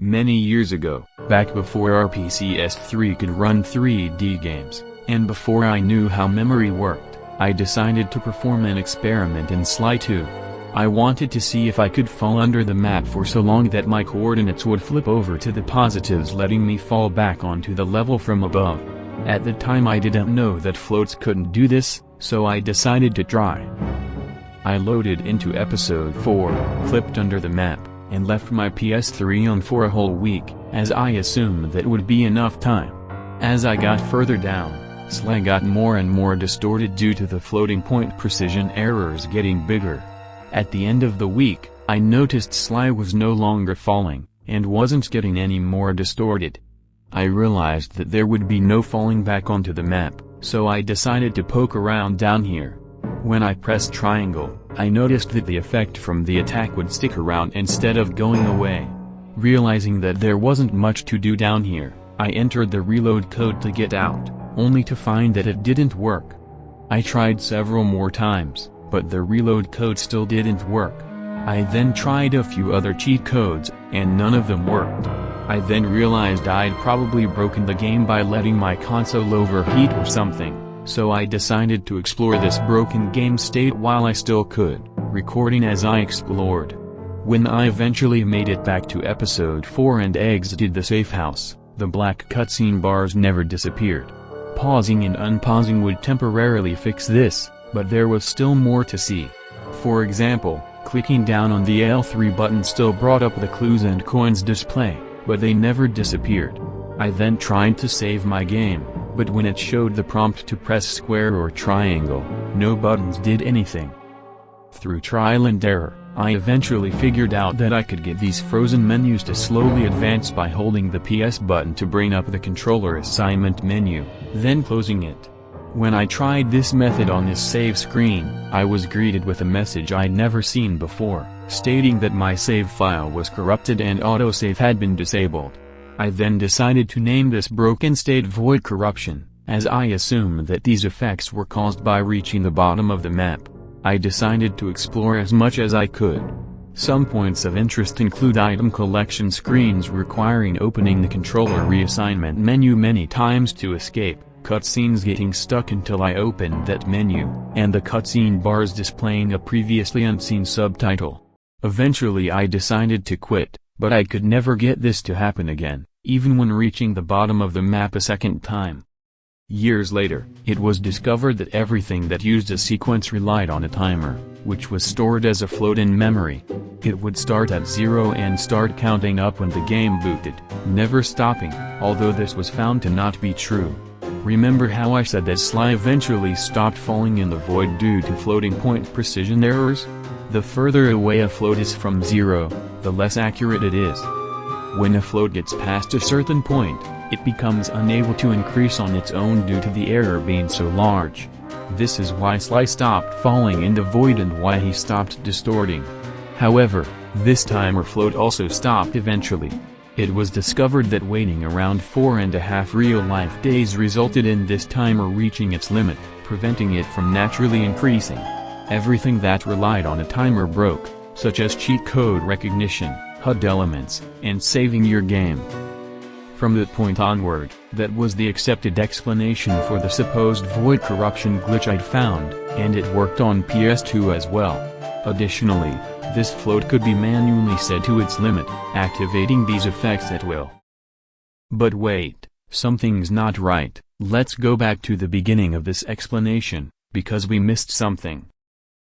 Many years ago, back before RPCS3 could run 3D games, and before I knew how memory worked, I decided to perform an experiment in Sly 2. I wanted to see if I could fall under the map for so long that my coordinates would flip over to the positives, letting me fall back onto the level from above. At the time I didn't know that floats couldn't do this, so I decided to try. I loaded into episode 4, flipped under the map, and left my PS3 on for a whole week, as I assumed that would be enough time. As I got further down, Sly got more and more distorted due to the floating point precision errors getting bigger. At the end of the week, I noticed Sly was no longer falling, and wasn't getting any more distorted. I realized that there would be no falling back onto the map, so I decided to poke around down here. When I pressed triangle, I noticed that the effect from the attack would stick around instead of going away. Realizing that there wasn't much to do down here, I entered the reload code to get out, only to find that it didn't work. I tried several more times, but the reload code still didn't work. I then tried a few other cheat codes, and none of them worked. I then realized I'd probably broken the game by letting my console overheat or something, so I decided to explore this broken game state while I still could, recording as I explored. When I eventually made it back to episode 4 and exited the safe house, the black cutscene bars never disappeared. Pausing and unpausing would temporarily fix this, but there was still more to see. For example, clicking down on the L3 button still brought up the clues and coins display, but they never disappeared. I then tried to save my game, but when it showed the prompt to press square or triangle, no buttons did anything. Through trial and error, I eventually figured out that I could get these frozen menus to slowly advance by holding the PS button to bring up the controller assignment menu, then closing it. When I tried this method on this save screen, I was greeted with a message I'd never seen before, stating that my save file was corrupted and autosave had been disabled. I then decided to name this broken state Void Corruption, as I assumed that these effects were caused by reaching the bottom of the map. I decided to explore as much as I could. Some points of interest include item collection screens requiring opening the controller reassignment menu many times to escape, cutscenes getting stuck until I opened that menu, and the cutscene bars displaying a previously unseen subtitle. Eventually I decided to quit, but I could never get this to happen again, even when reaching the bottom of the map a second time. Years later, it was discovered that everything that used a sequence relied on a timer, which was stored as a float in memory. It would start at 0 and start counting up when the game booted, never stopping, although this was found to not be true. Remember how I said that Sly eventually stopped falling in the void due to floating point precision errors? The further away a float is from 0, the less accurate it is. When a float gets past a certain point, it becomes unable to increase on its own due to the error being so large. This is why Sly stopped falling in the void and why he stopped distorting. However, this timer float also stopped eventually. It was discovered that waiting around 4.5 real-life days resulted in this timer reaching its limit, preventing it from naturally increasing. Everything that relied on a timer broke, such as cheat code recognition, HUD elements, and saving your game. From that point onward, that was the accepted explanation for the supposed void corruption glitch I'd found, and it worked on PS2 as well. Additionally, this float could be manually set to its limit, activating these effects at will. But wait, something's not right. Let's go back to the beginning of this explanation, because we missed something.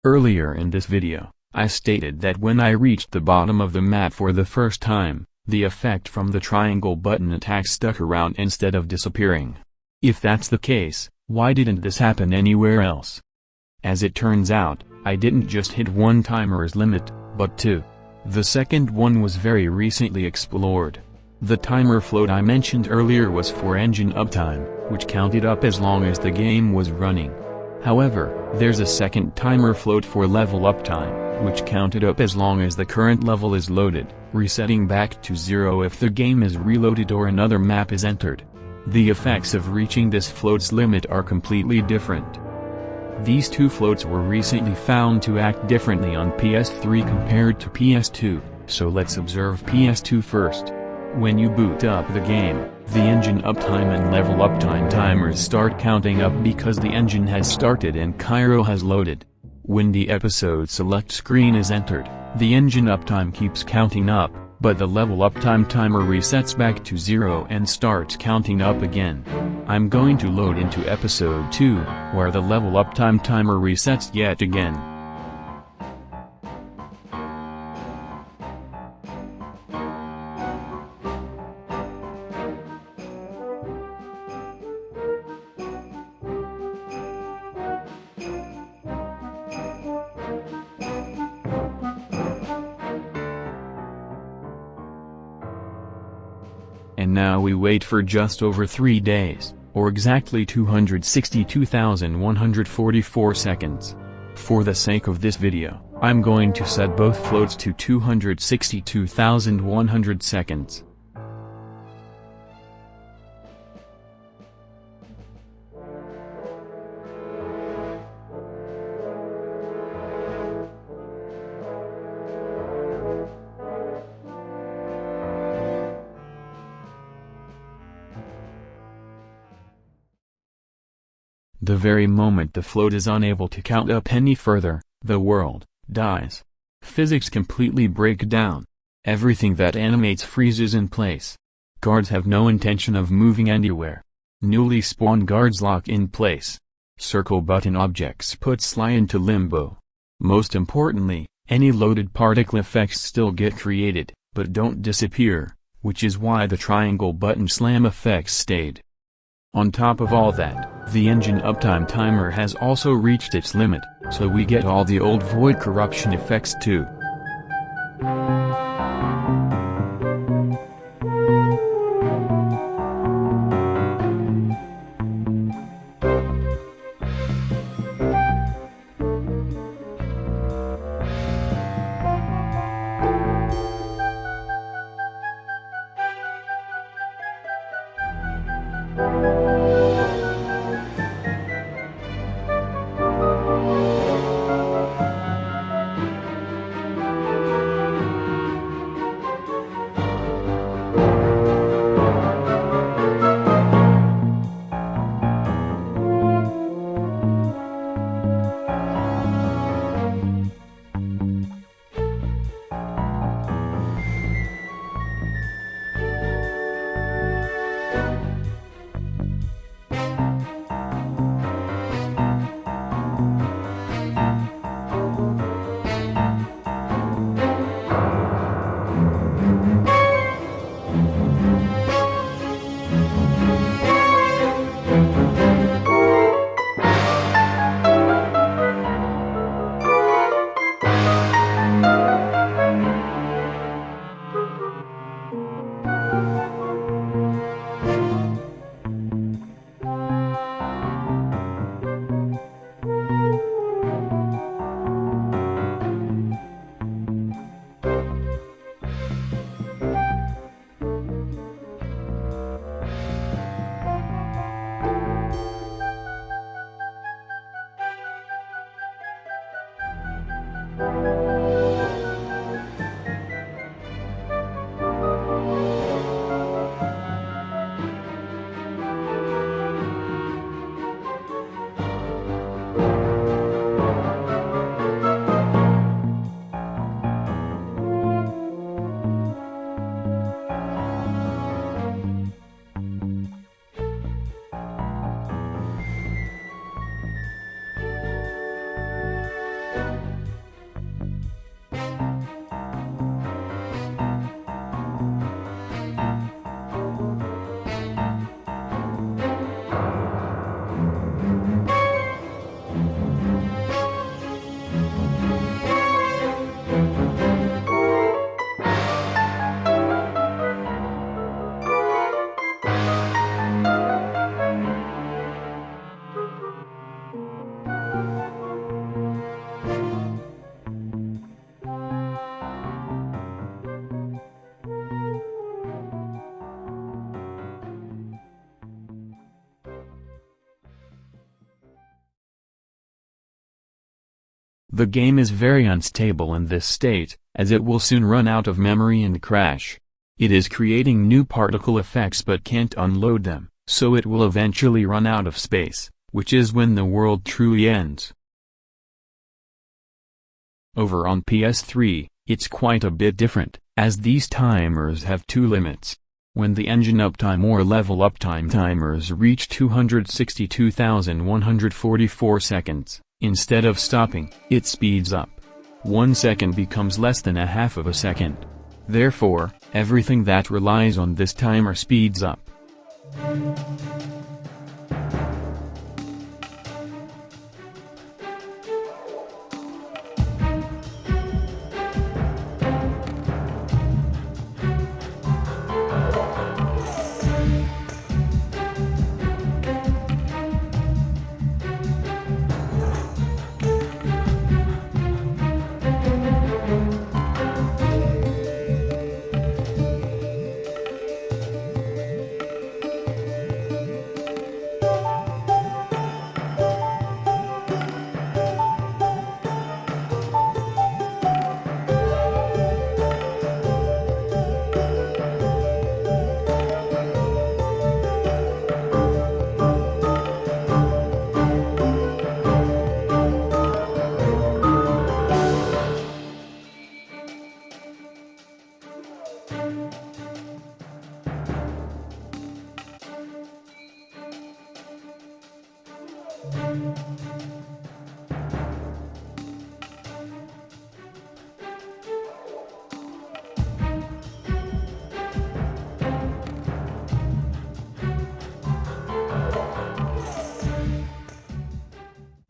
Earlier in this video, I stated that when I reached the bottom of the map for the first time, the effect from the triangle button attack stuck around instead of disappearing. If that's the case, why didn't this happen anywhere else? As it turns out, I didn't just hit one timer's limit, but two. The second one was very recently explored. The timer float I mentioned earlier was for engine uptime, which counted up as long as the game was running. However, there's a second timer float for level uptime, which counted up as long as the current level is loaded, resetting back to 0 if the game is reloaded or another map is entered. The effects of reaching this float's limit are completely different. These two floats were recently found to act differently on PS3 compared to PS2, so let's observe PS2 first. When you boot up the game, the engine uptime and level uptime timers start counting up because the engine has started and Cairo has loaded. When the episode select screen is entered, the engine uptime keeps counting up, but the level uptime timer resets back to 0 and starts counting up again. I'm going to load into episode 2, where the level uptime timer resets yet again. And now we wait for just over 3 days, or exactly 262,144 seconds. For the sake of this video, I'm going to set both floats to 262,100 seconds. The very moment the float is unable to count up any further, the world dies. Physics completely break down. Everything that animates freezes in place. Guards have no intention of moving anywhere. Newly spawned guards lock in place. Circle button objects put Sly into limbo. Most importantly, any loaded particle effects still get created, but don't disappear, which is why the triangle button slam effects stayed. On top of all that, the engine uptime timer has also reached its limit, so we get all the old void corruption effects too. The game is very unstable in this state, as it will soon run out of memory and crash. It is creating new particle effects but can't unload them, so it will eventually run out of space, which is when the world truly ends. Over on PS3, it's quite a bit different, as these timers have two limits. When the engine uptime or level uptime timers reach 262,144 seconds, instead of stopping, it speeds up. 1 second becomes less than a half of a second. Therefore, everything that relies on this timer speeds up.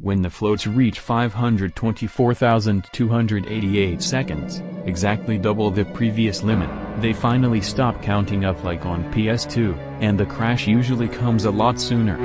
When the floats reach 524,288 seconds, exactly double the previous limit, they finally stop counting up like on PS2, and the crash usually comes a lot sooner.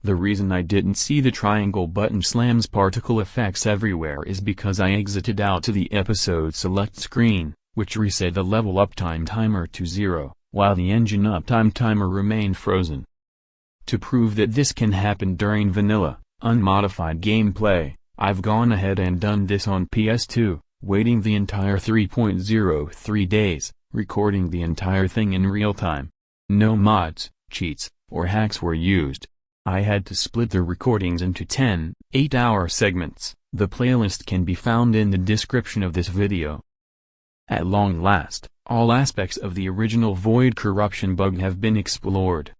The reason I didn't see the triangle button slams particle effects everywhere is because I exited out to the episode select screen, which reset the level uptime timer to 0, while the engine uptime timer remained frozen. To prove that this can happen during vanilla, unmodified gameplay, I've gone ahead and done this on PS2, waiting the entire 3.03 days, recording the entire thing in real time. No mods, cheats, or hacks were used. I had to split the recordings into 10, 8-hour segments. The playlist can be found in the description of this video. At long last, all aspects of the original Void corruption bug have been explored.